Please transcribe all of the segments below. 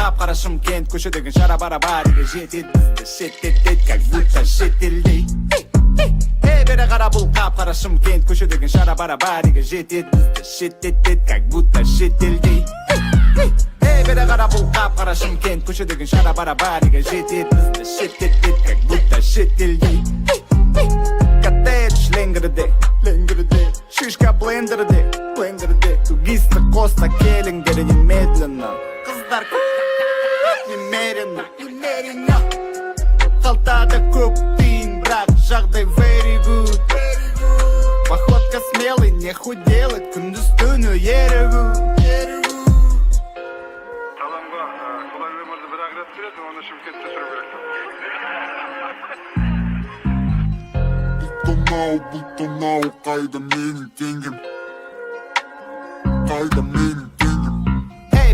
Кап-қара Шымкент көшедегі шара-бара-бариге жетеді бізді шеттетеді, как будто шетелдей. Бері қара бұл қап-қара Шымкент көшедегі шара-бара-бариге жетеді бізді шеттетеді, как будто шетелдей. Бері қара бұл қап-қара Шымкент көшедегі шара-бара-бариге жетеді бізді шеттетеді, как будто шетелдей. Коттедж ленгірде, шишка блендерде, туристы қоста келіңдер немедленно. Қыздар немерено, қалтада көп тиын, бірақ жағдай very good. Походка смелый, не худелать, күндіз түні ерігу. Адамға Құдай өмірді бір ақ рет береді, оны Шымкентте жүру керек. Бұлт қайда менің теңгем, қайда менің теңгем.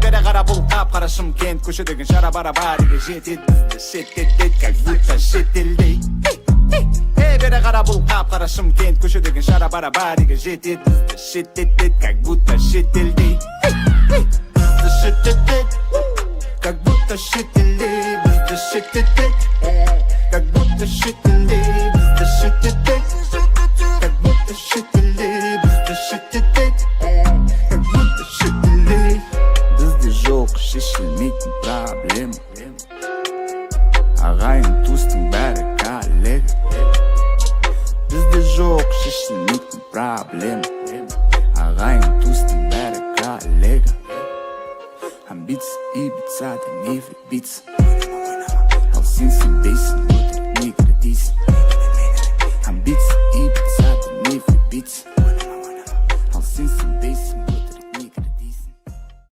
Бері қара бұл қап-қара Шымкент көшедегі шара-бара-бариге жетеді бізді шеттетеді, как будто шетелдей. Бері қара бұл қап-қара Шымкент көшедегі шара-бара-бариге жетеді бізді шеттетеді, как будто шетелдей. Бізді шеттетеді, как будто шетелдей. Бізді шеттетеді, как будто шетелдей. Бізді шеттетеді, как будто шетелдей. Бізді шеттетеді, как будто шетелдей. Бізде жоқ шешілмейтін проблема, ағайын туыстың бәрі коллега. Бізде жоқ шешілмейтін проблема, ағайын туыстың бәрі коллега. Амбиция и бицада не влюбиться, ал сен сенбейсің.